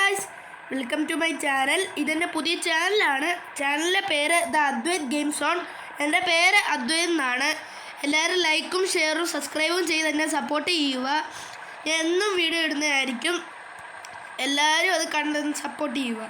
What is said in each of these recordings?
Guys, welcome to my channel. ഇതെൻ്റെ പുതിയ ചാനലാണ്. ചാനലിൻ്റെ പേര് ദ അദ്വൈത് ഗെയിംസ് ഓൺ. എൻ്റെ പേര് അദ്വൈത് എന്നാണ്. എല്ലാവരും ലൈക്കും ഷെയറും സബ്സ്ക്രൈബും ചെയ്ത് എന്നെ സപ്പോർട്ട് ചെയ്യുക. ഞാൻ എന്നും വീഡിയോ ഇടുന്നതായിരിക്കും. എല്ലാവരും അത് കണ്ടെന്ന് സപ്പോർട്ട് ചെയ്യുക.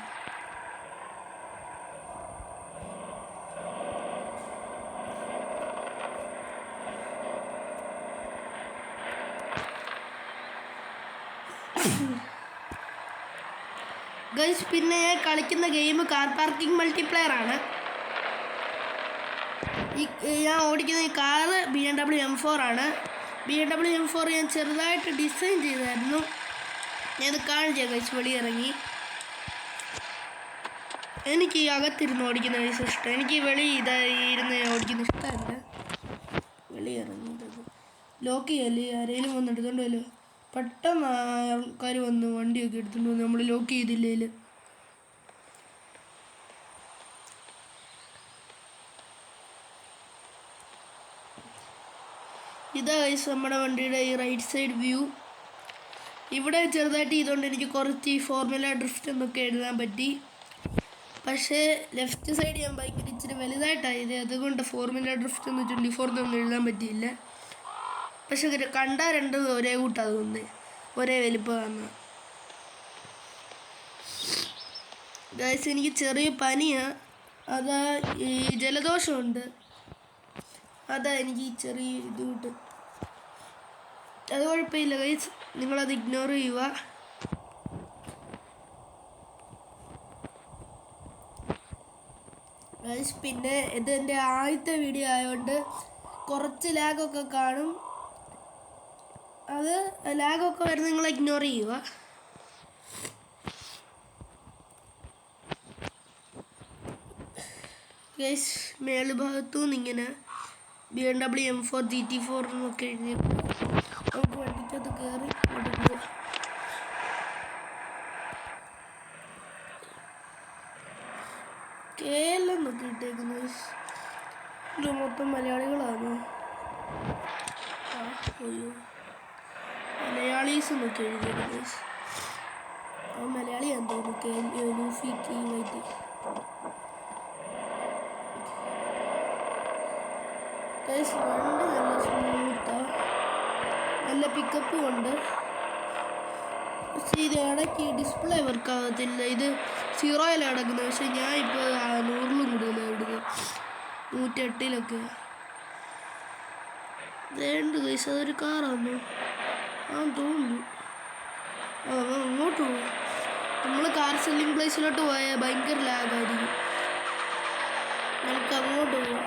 ഗൈസ്, പിന്നെ ഞാൻ കളിക്കുന്ന ഗെയിം കാർ പാർക്കിംഗ് മൾട്ടിപ്ലെയർ ആണ്. ഞാൻ ഓടിക്കുന്ന ഈ കാറ് BMW M4 ആണ്. BMW M4 ഞാൻ ചെറുതായിട്ട് ഡിസൈൻ ചെയ്തായിരുന്നു. ഞാനത് കാണിച്ചു ഗൈസ്. വെളിയിറങ്ങി എനിക്ക് ഈ അകത്തിരുന്ന് ഓടിക്കുന്ന ഗൈസ് ഇഷ്ടം. എനിക്ക് ഇരുന്ന് ഓടിക്കുന്ന ഇഷ്ടമല്ല. വെളിയിറങ്ങിയത് ലോക്ക് ചെയ്യല്ലേ, ആരെങ്കിലും വന്ന് എടുത്തോണ്ടല്ലോ. പെട്ടെന്ന് ആൾക്കാർ വന്ന് വണ്ടിയൊക്കെ എടുത്തുകൊണ്ട് വന്ന് നമ്മൾ ലോക്ക് ചെയ്തില്ലേൽ. ഇതാ ഗൈസ് നമ്മുടെ വണ്ടിയുടെ ഈ റൈറ്റ് സൈഡ് വ്യൂ. ഇവിടെ ചെറുതായിട്ട് ചെയ്തുകൊണ്ട് എനിക്ക് കുറച്ച് ഈ ഫോർമുല ഡ്രിഫ്റ്റ് എന്നൊക്കെ എഴുതാൻ പറ്റി. പക്ഷേ ലെഫ്റ്റ് സൈഡ് ഞാൻ ബൈക്കിൽ ഇച്ചിരി വലുതായിട്ടായത്, അതുകൊണ്ട് ഫോർമുല ഡ്രിഫ്റ്റ് എന്ന് 24 എഴുതാൻ പറ്റിയില്ല. പക്ഷെ കണ്ടാൽ രണ്ടും ഒരേ കൂട്ടാ തോന്നുന്നത്, ഒരേ വലിപ്പമാണ്. ഗൈസ്, എനിക്ക് ചെറിയ പനിയാണ്. അതാ ഈ ജലദോഷമുണ്ട്. അതാ എനിക്ക് ഈ ചെറിയ ഇതുകൊണ്ട്. അത് കുഴപ്പമില്ല ഗൈസ്, നിങ്ങളത് ഇഗ്നോർ ചെയ്യുക. ഗൈസ്, പിന്നെ ഇത് എൻ്റെ ആദ്യത്തെ വീഡിയോ ആയതുകൊണ്ട് കുറച്ച് ലാഗൊക്കെ കാണും. അത് ലാഗൊക്കെ വരുന്ന നിങ്ങൾ ഇഗ്നോർ ചെയ്യുക. ഗൈസ്, മേളുഭാഗത്തുനിന്ന് ഇങ്ങനെ BMW M4 GT4 എന്നൊക്കെ എഴുതി നമുക്ക് വണ്ടിക്കകത്ത് കയറി കൊടുക്കുക. കേരളെന്നൊക്കെ ഇട്ടേക്കുന്നു. ഇത് മൊത്തം മലയാളികളാണ്. അയ്യോ, മലയാളീസ് എന്നൊക്കെ എഴുതിയത്. മലയാളിയാന്ന് തോന്നുന്നു. ലൂഫി കീ വൈറ്റി. വണ്ടി നല്ല സ്മൂത്താണ്, നല്ല പിക്കപ്പും ഉണ്ട്. പക്ഷേ ഇത് ഇടയ്ക്ക് ഡിസ്പ്ലേ വർക്കാകത്തില്ല. ഇത് 0-യിലാണ് കിടക്കുന്നത്. പക്ഷെ ഞാൻ ഇപ്പോൾ 100-ലും കൂടുതലാണ് ഇടുന്നത്, 108-ലൊക്കെ. വേണ്ട ഗൈസ്, അതൊരു കാറാണോ? തോന്നുന്നു. അങ്ങോട്ട് പോകും. നമ്മൾ കാർ സെല്ലിംഗ് പ്ലേസിലോട്ട് പോയാൽ ഭയങ്കര ലാഗായിരിക്കും. നമുക്ക് അങ്ങോട്ട് പോകാം.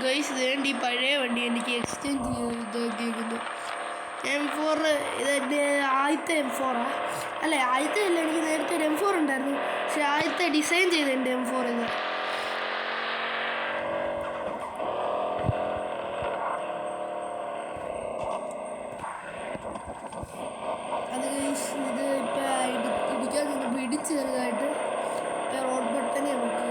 ഗൈസ്, വേണ്ടി ഈ പഴയ വണ്ടി എനിക്ക് എക്സ്ചേഞ്ച് ചെയ്തിരിക്കുന്നു. M4 ഇതെൻ്റെ ആദ്യത്തെ M4 അല്ലേ? ആദ്യത്തെ അല്ല, എനിക്ക് നേരത്തെ ഒരു M4 ഉണ്ടായിരുന്നു. പക്ഷെ ആദ്യത്തെ ഡിസൈൻ ചെയ്ത് എൻ്റെ M4 ഇത്. അത് ഗൈസ്, ഇത് ഇപ്പം ഇടിക്കാൻ നിന്ന് ഇടിച്ച് ചെറുതായിട്ട് റോഡ് ബട്ടനെ നമുക്ക്.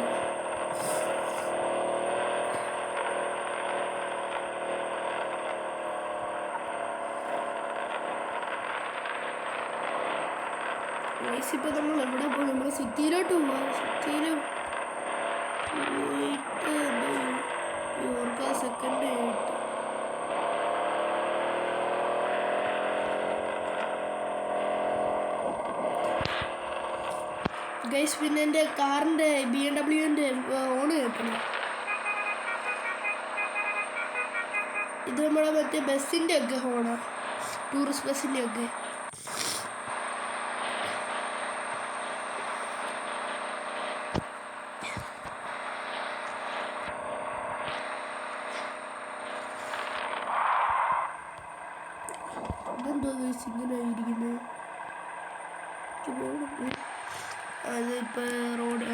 ഗൈസ്, ഇപ്പം നമ്മൾ എവിടെ പോകും? നമ്മൾ സിറ്റിയിലോട്ട് പോവാം. സിറ്റിയിൽ പോയിട്ട് ഓർക്ക സെക്കൻഡ് ആയിട്ട് ഗൈസ്. പിന്നെ എൻ്റെ കാറിൻ്റെ BMW ഓണ് കേൾക്കണം. ഇത് നമ്മുടെ മറ്റേ ബസ്സിൻ്റെ ഒക്കെ ഹോണാണ്, ടൂറിസ്റ്റ് ബസ്സിൻ്റെ ഒക്കെ. ഇതെന്തോ ഗൈസ് ഇങ്ങനെ ഇരിക്കുന്നത്? അതിപ്പോൾ റോഡ്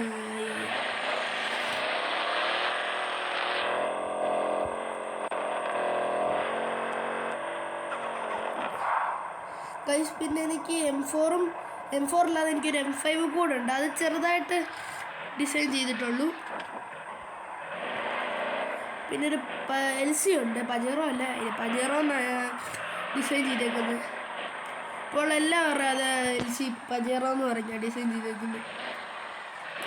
ഗൈസ്. പിന്നെ എനിക്ക് M4 അല്ലാതെ എനിക്കൊരു M5 കൂടെ ഉണ്ട്. അത് ചെറുതായിട്ട് ഡിസൈൻ ചെയ്തിട്ടുള്ളൂ. പിന്നെ ഒരു LC ഉണ്ട്, പജേറോ അല്ല, പജേറോ ഡിസൈൻ ചെയ്തേക്കുന്നത്. ഇപ്പോൾ എല്ലാവരും അത് LC പജേറോ എന്ന് പറഞ്ഞാൽ ഡിസൈൻ ചെയ്തേക്കുന്നത്.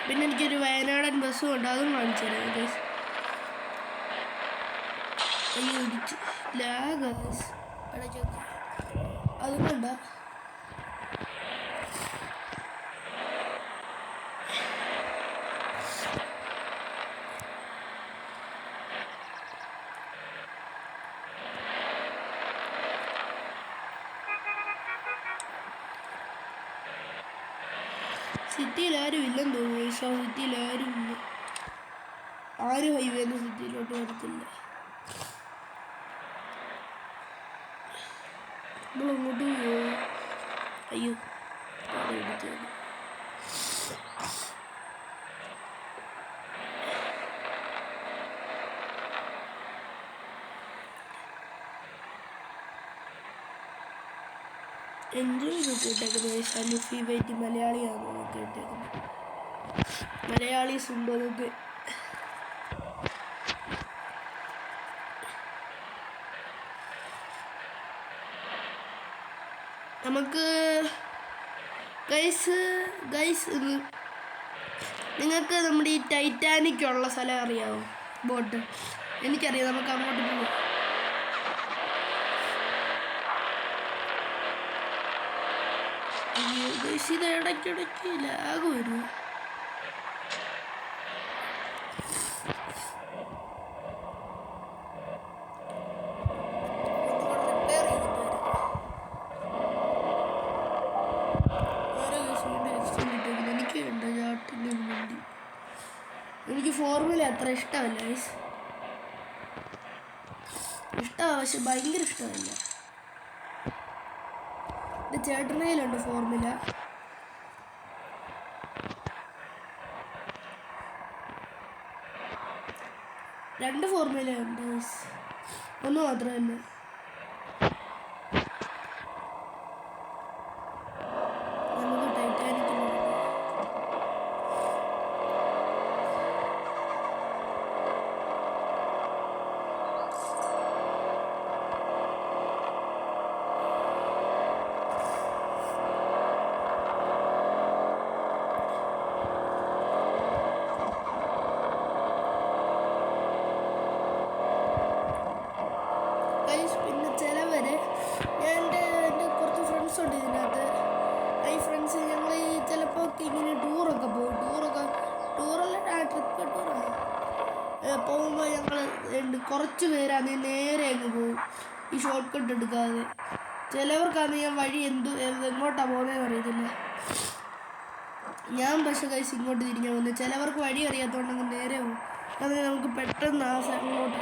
പിന്നെ എനിക്കൊരു വയനാടൻ ബസ്സും ഉണ്ട്, അതും കാണിച്ചു തരാം ഗൈസ്. അയ്യോ ലാഗ് ഇടയ്ക്കൊക്കെ അതുകൊണ്ടാ. സിറ്റിയിൽ ആരും ഇല്ലെന്ന് തോന്നുന്നു. സിറ്റിയിൽ ആരും ഇല്ല, ആരും ഹൈവേന്ന് സിറ്റിയിലോട്ട് വരത്തില്ല. നമ്മളങ്ങോട്ട് പോയി. അയ്യോ എൻജോയ് നോക്കിയിട്ടേക്കുന്നത് ഷനുഫി വൈറ്റി മലയാളിയാണ് നോക്കിയിട്ടേക്കുന്നത്. മലയാളീസ് ഉണ്ടോ നോക്ക്. നമുക്ക് ഗൈസ് നിങ്ങൾക്ക് നമ്മുടെ ഈ ടൈറ്റാനിക് ഉള്ള സ്ഥലം അറിയാമോ? ബോട്ട് എനിക്കറിയാം, നമുക്ക് അങ്ങോട്ട് പോകാം. അയ്യോ ഗൈസ്, ഇത് ഇടയ്ക്കിടയ്ക്ക് ലാഗ് വരും. എനിക്ക് ഫോർമുല അത്ര ഇഷ്ടമല്ല ഗൈസ്, ഇഷ്ടമാണ് പക്ഷെ ഭയങ്കര ഇഷ്ടമല്ല. എൻ്റെ ചേട്ടനയിലുണ്ട് ഫോർമുല. രണ്ട് ഫോർമുലയുണ്ട് ഗൈസ്, ഒന്ന് മാത്രമല്ല. നമുക്ക് ടൈറ്റാനിക് പിന്നെ ചിലവര് എൻ്റെ കുറച്ച് ഫ്രണ്ട്സ് ഉണ്ട് ഇതിനകത്ത്. ഈ ഫ്രണ്ട്സ് ഞങ്ങൾ ചിലപ്പോൾ ഇങ്ങനെ ടൂറൊക്കെ പോകും. ടൂറല്ല ട്രിപ്പ് ടൂറാണ് പോകുമ്പോൾ ഞങ്ങൾ കുറച്ച് പേരാണ് നേരെ അങ്ങ് പോകും, ഈ ഷോർട്ട് കട്ട് എടുക്കാതെ. ചിലവർക്കാണെങ്കിൽ ഞാൻ വഴി എങ്ങോട്ടാണ് പോകുന്നതെന്ന് അറിയത്തില്ല. ഞാൻ പക്ഷേ കഴിച്ച് ഇങ്ങോട്ട് തിരിഞ്ഞാൽ പോകുന്നത്. ചിലവർക്ക് വഴി അറിയാത്തതുകൊണ്ടങ്ങ് നേരെ പോകും. അങ്ങനെ നമുക്ക് പെട്ടെന്ന് ആ സ്ഥലങ്ങളോട്ട്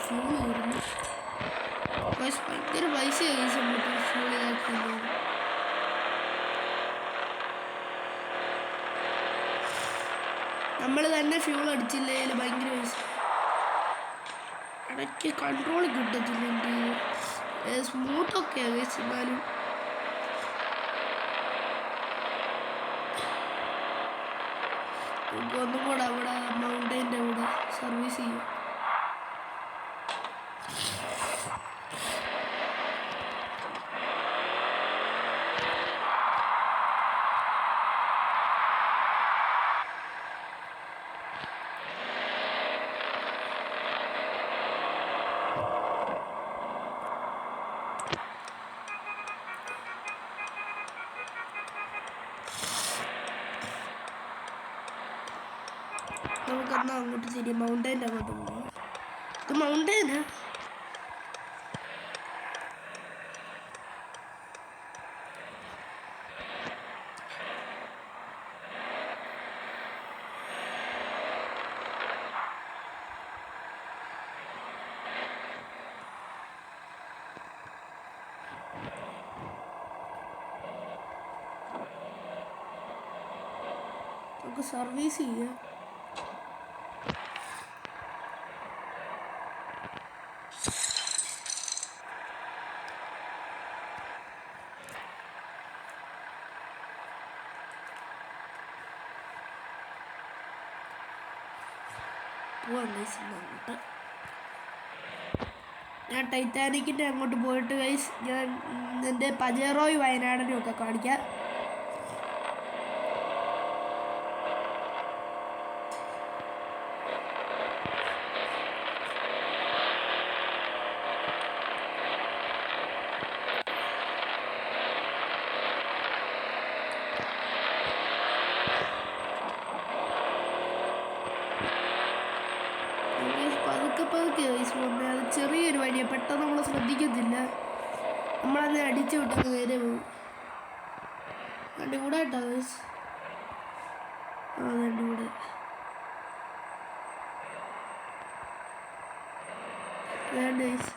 ഫ്യൂൾ വരുന്നു. ഭയങ്കര പൈസ ഫ്യൂൾ ഇതാക്കുന്നത്. നമ്മൾ തന്നെ ഫ്യൂൾ അടിച്ചില്ലെങ്കിൽ ഭയങ്കര പൈസ. ഇടയ്ക്ക് കൺട്രോൾ കിട്ടത്തില്ല. എൻ്റെ സ്മൂത്തൊക്കെയാണ് എന്നാലും ഒന്നും കൂടെ അവിടെ മൗണ്ടൈൻ്റെ അവിടെ സർവീസ് ചെയ്യും. നമുക്കെന്നാ അങ്ങോട്ട് ശരി മൗണ്ടൈൻ്റെ അങ്ങോട്ട് പോകാം. ഇത് മൗണ്ടൈനാ? നമുക്ക് സർവീസ് ചെയ്യാം. പോവാം ഗൈസ് അങ്ങോട്ട്. ഞാൻ ടൈറ്റാനിക്കിൻ്റെ അങ്ങോട്ട് പോയിട്ട് ഗൈസ് ഞാൻ എൻ്റെ പജേറോയ് വയനാടിനും ഒക്കെ കാണിക്കാം. പതുക്കെ ഗൈസ് പോകുന്നത്. അത് ചെറിയൊരു വഴിയാണ്, പെട്ടെന്ന് നമ്മൾ ശ്രദ്ധിക്കത്തില്ല, നമ്മളതിനെ അടിച്ചു വിട്ടൊക്കെ നേരെ പോകും. അതിൻ്റെ കൂടെ കേട്ടോ ഗൈസ്, അതിൻ്റെ കൂടെ ഗൈസ്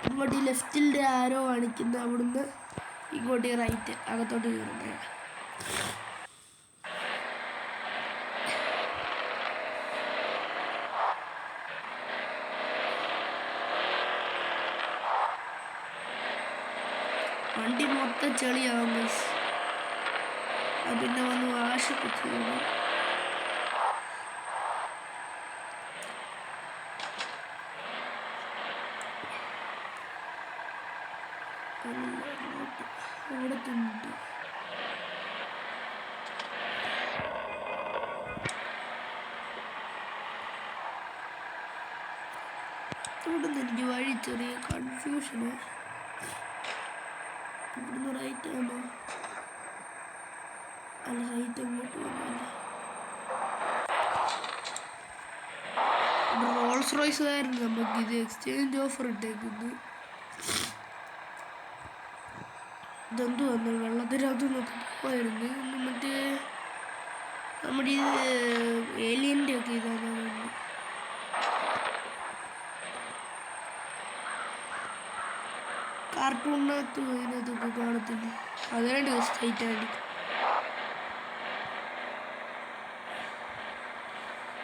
ഇങ്ങോട്ട് ഈ ലെഫ്റ്റിൻ്റെ ആരോ കാണിക്കുന്ന അവിടുന്ന് ഇങ്ങോട്ട് ഈ റൈറ്റ് അകത്തോട്ട് കയറുന്നത്. വണ്ടി മൊത്തം ചെളിയാവും ഗൈസ്, അത് പിന്നെ വന്ന് വാഷൊക്കെ ചെയ്യണം. അവിടെ തിന്നിട്ട് ഇവിടെ നിന്ന് എനിക്ക് വഴി ചെറിയ കൺഫ്യൂഷന്. ഇവിടുന്ന് റൈറ്റ് ആണോ? അല്ല, റൈറ്റ് അങ്ങോട്ട് പോകുന്നില്ല. റോൾസ് റോയ്സുകാരന് നമുക്ക് ഇത് എക്സ്ചേഞ്ച് ഓഫർ ഇട്ടേക്കുന്നു. ഇതെന്തു വന്നു വെള്ളത്തിനകത്ത് നോക്കുമായിരുന്നു. മറ്റേ നമ്മുടെ ഇത് ഏലിയൻ്റെ ഒക്കെ ഇതാണ്. കാർട്ടൂണിനകത്ത് അതിനകത്തൊക്കെ കാണത്തില്ല, അതാണ് ടൈറ്റാനിക്.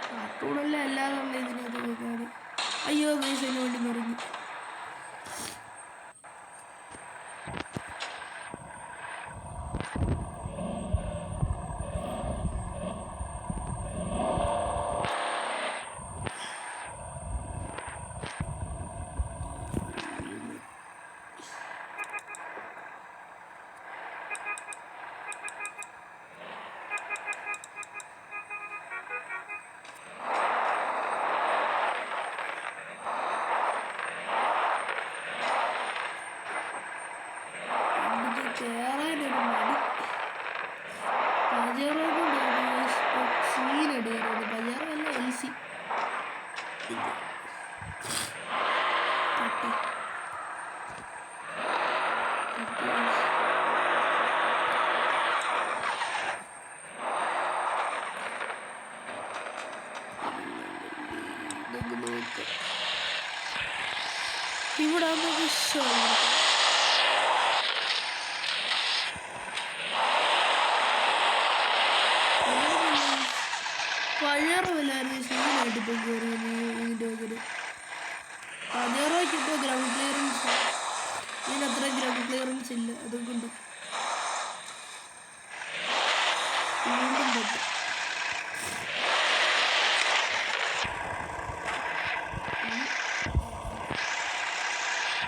കാർട്ടൂണല്ല, അല്ലാതെ ഇതിനകത്തൊക്കെ കാണും. അയ്യോ ഗൈസ് അതിന് വേണ്ടി മറിഞ്ഞു. കയറാനൊരു മടി. പജേറോ സീനടിയായിരുന്നു. പജേറോ അല്ല, LC. ഇവിടെ പഴയറില്ലായിരുന്നു സീനായിട്ട് ഇപ്പം കയറിയത്. ഇതിൻ്റെ വകര് പഴയറോയ്ക്ക് ഇപ്പോൾ ഗ്രൗണ്ട് ക്ലിയറൻസ്, ഇതിനത്ര ഗ്രൗണ്ട് ക്ലിയറൻസ് ഇല്ല, അതുകൊണ്ട് വീണ്ടും പറ്റും.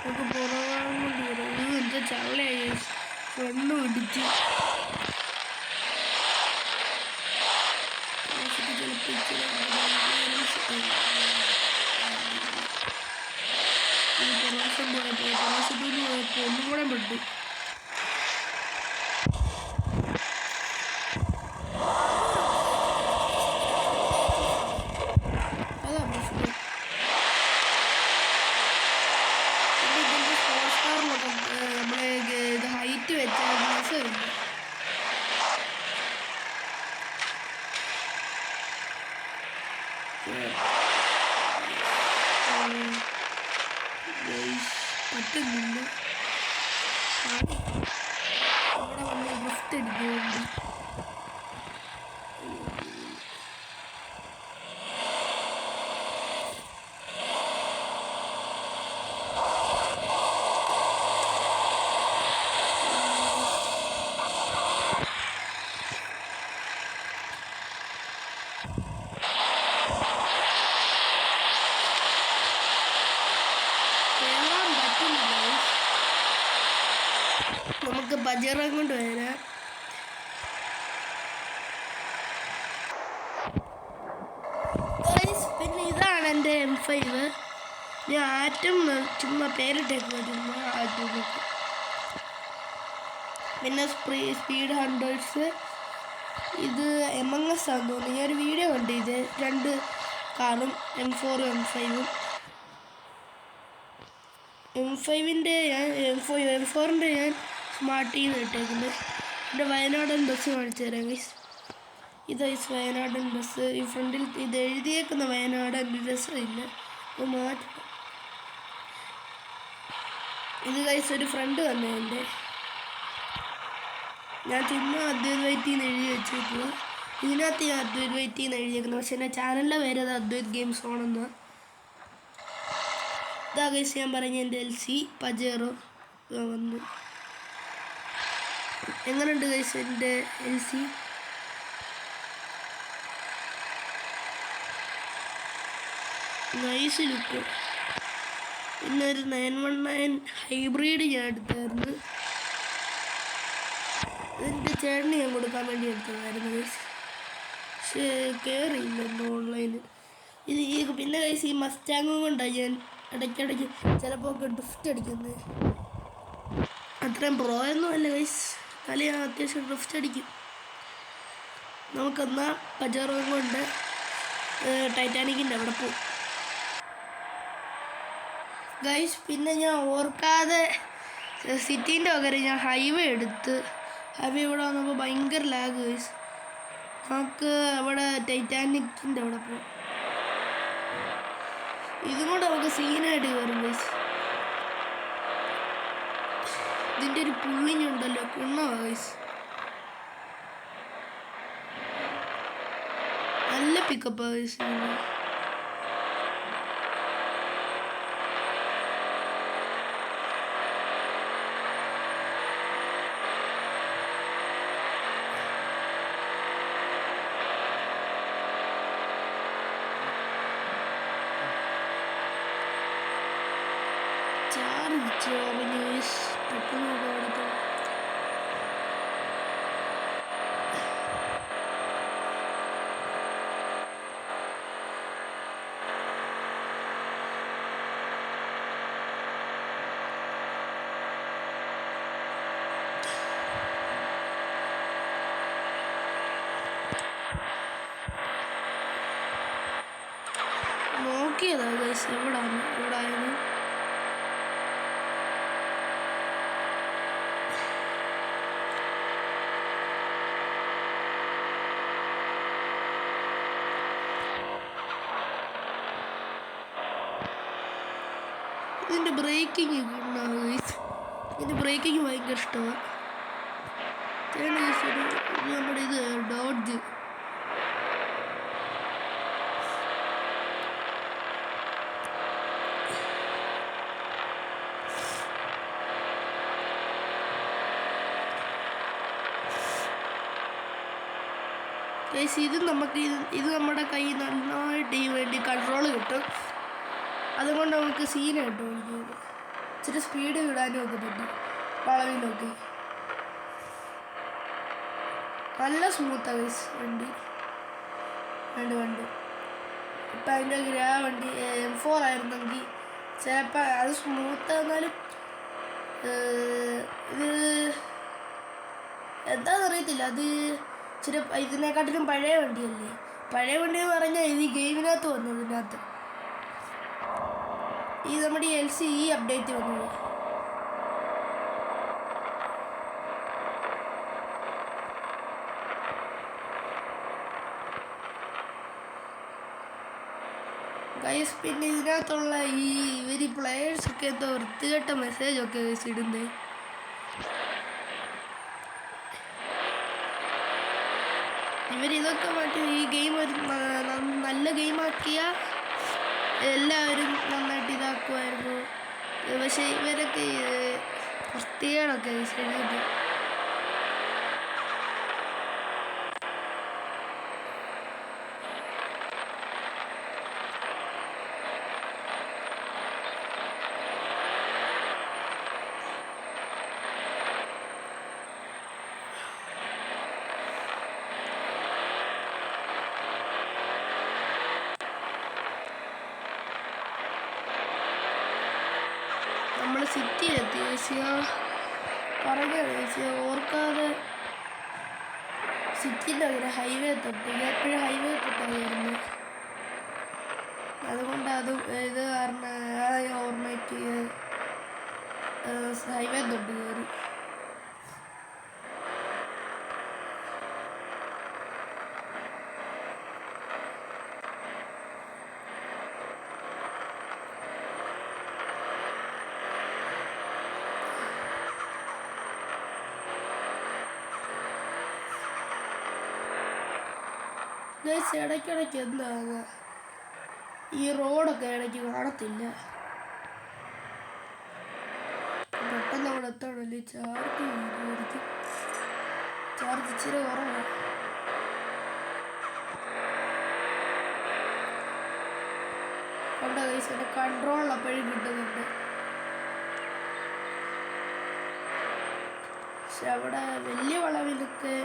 നമുക്ക് പുറകാൻ കൊണ്ട് വരും. എന്താ ചള്ളയായി ഫ്രണ്ട് പിടിച്ച് ഒന്നും കൂടെ പെട്ടു. അതാ പ്രശ്നം. ഇതിൻ്റെ സ്പോർട്സ് കാറിലൊക്കെ നമ്മളെ ഇത് ഹൈറ്റ് വെച്ചാൽ രസമില്ല. പറ്റുന്നില്ല. അവിടെ വന്ന് ഡ്രിഫ്റ്റ് അടിക്കുന്നുണ്ട്. പജറം കൊണ്ട് വരാം. പിന്നെ ഇതാണ് എൻ്റെ M5. ഞാൻ ആറ്റം ചുമ്മാ പേരിട്ടേക്ക് ചുമ്മാ ആറ്റം. പിന്നെ സ്പീഡ് 100. ഇത് Among Us ആണെന്ന് തോന്നുന്നു. ഞാനൊരു വീഡിയോ കണ്ടു. ഇത് 2 കാറും M4 M5. M5ൻ്റെ ഞാൻ M4ൻ്റെ ഞാൻ സ്മാർട്ട് ചെയ്ത് ഇട്ടേക്കുന്നത്. എൻ്റെ വയനാടൻ ബസ് കാണിച്ചു തരാം ഗൈസ്. ഇത് ഗൈസ് വയനാടൻ ബസ്. ഈ ഫ്രണ്ടിൽ ഇത് എഴുതിയേക്കുന്ന വയനാടൻ രസമില്ല, ഇത് മാറ്റണം. ഇത് ഗൈസ് ഒരു ഫ്രണ്ട് വന്നേ എൻ്റെ. ഞാൻ ചുമ്മാ അദ്വൈത് വൈറ്റിന്ന് എഴുതി വെച്ചേക്കുക. ഇതിനകത്ത് ഞാൻ അദ്വൈത് വൈറ്റിന്ന് എഴുതിയേക്കുന്നത്. പക്ഷേ എൻ്റെ ചാനലിൻ്റെ പേര് അത് അദ്വൈത് ഗെയിംസ് ഓണെന്ന്. ഇതാ ഗൈസ് ഞാൻ പറഞ്ഞ എൻ്റെ LC പജേറോ വന്നു. എങ്ങനെയുണ്ട് ഗൈസ് എൻ്റെ LC? Nice look. പിന്നെ ഒരു 919 ഹൈബ്രിഡ് ഞാൻ എടുത്തായിരുന്നു. ഇതിൻ്റെ ചേട്ടന് ഞാൻ കൊടുക്കാൻ വേണ്ടി എടുത്തതായിരുന്നു ഗൈസ്. പക്ഷേ കയറിയില്ല എന്തോ ഓൺലൈനിൽ. പിന്നെ ഗൈസ് ഈ മസ്റ്റാങ്ങും കൊണ്ടാണ് ഞാൻ ഇടയ്ക്കിടയ്ക്ക് ചിലപ്പോൾ ഡ്രിഫ്റ്റ് അടിക്കുന്നത്. അത്രയും പ്രോ ഒന്നും അല്ല ഗൈസ്, തല ഞാൻ അത്യാവശ്യം ഡ്രിഫ്റ്റ് അടിക്കും. നമുക്കെന്നാൽ പജറോ കൊണ്ട് ടൈറ്റാനിക്കിൻ്റെ അവിടെ പോകും ഗൈസ്. പിന്നെ ഞാൻ ഓർക്കാതെ സിറ്റീൻ്റെ പകരം ഞാൻ ഹൈവേ എടുത്ത്. ഹൈവേ ഇവിടെ വന്നപ്പോൾ ഭയങ്കര ലാഗ് ഗൈസ്. നമുക്ക് അവിടെ ടൈറ്റാനിക്കിൻ്റെ അവിടെ പോകും. ഇതും കൊണ്ട് നമുക്ക് സീനായിട്ട് കയറും ഗൈസ്. ഇതിൻ്റെ ഒരു പുള്ളിഞ്ഞുണ്ടല്ലോ, കുണ്ണമാണ് ഗൈസ്. നല്ല പിക്കപ്പാണ് ഗൈസ്. നോക്കിയതാ ഗൈസ് എവിടാണ് എവിടായിരുന്നു. ഇതിൻ്റെ ബ്രേക്കിങ് ഉണ്ടാവും ഗൈസ്. ഇതിൻ്റെ ബ്രേക്കിങ് ഭയങ്കര ഇഷ്ടമാണ്. നമ്മുടെ ഇത് ഡോഡ്ജ്. ഇത് നമുക്ക് ഇത് നമ്മുടെ കൈ നന്നായിട്ട് ഈ വേണ്ടി കൺട്രോൾ കിട്ടും. അതുകൊണ്ട് നമുക്ക് സീനായിട്ട് ഓടിക്കുന്നത്. ഇച്ചിരി സ്പീഡ് വിടാനും ഒക്കെ പറ്റും വളവിലൊക്കെ. നല്ല സ്മൂത്താണ് ഗൈസ് വണ്ടി. ഇപ്പം അതിൻ്റെ വണ്ടി M4 ആയിരുന്നെങ്കിൽ ചിലപ്പോൾ അത് സ്മൂത്ത് എന്നാലും ഇത് എന്താണെന്നറിയത്തില്ല. അത് ഇച്ചിരി ഇതിനെക്കാട്ടിലും പഴയ വണ്ടിയല്ലേ. പഴയ വണ്ടി എന്ന് പറഞ്ഞാൽ ഇത് ഗെയിമിനകത്ത് വന്നത്. ഇതിനകത്ത് ഈ നമ്മുടെ LC അപ്ഡേറ്റ് വന്നത്. ഗൈസ് പിന്നെ ഇതിനകത്തുള്ള ഇവർ പ്ലെയേഴ്സൊക്കെ എന്തോ വൃത്തികെട്ട മെസ്സേജൊക്കെ ഗൈസ് ഇടുന്നത്. ഇവരിതൊക്കെ മാറ്റി ഈ ഗെയിം ഒരു നല്ല ഗെയിമാക്കിയാൽ എല്ലാവരും നന്നായിട്ട് ഇതാക്കുമായിരുന്നു. പക്ഷേ ഇവരൊക്കെ വൃത്തികേടൊക്കെ ശരിയുണ്ട്. പറഞ്ഞ ഓർക്കാതെ സിറ്റിൻ്റെ അങ്ങനെ ഹൈവേ തൊട്ട് ഞാൻ എപ്പോഴും ഹൈവേ തൊട്ടാണ് വരുന്നത്. അതുകൊണ്ട് ഇത് കാരണം ആ ഓർമ്മയ്ക്ക് ഹൈവേ തൊട്ട് കയറി. ഇടയ്ക്കിടയ്ക്ക് എന്താണ് ഈ റോഡൊക്കെ ഇടയ്ക്ക് കാണത്തില്ല. പെട്ടെന്ന് അവിടെ എത്തണല്ലേ. ചാർജ് ഇച്ചിരി കുറവാണ്. കണ്ട കൈസ് എൻ്റെ കൺട്രോൾ അപ്പോഴും കിട്ടുന്നുണ്ട്. പക്ഷെ അവിടെ വലിയ വളവിലൊക്കെ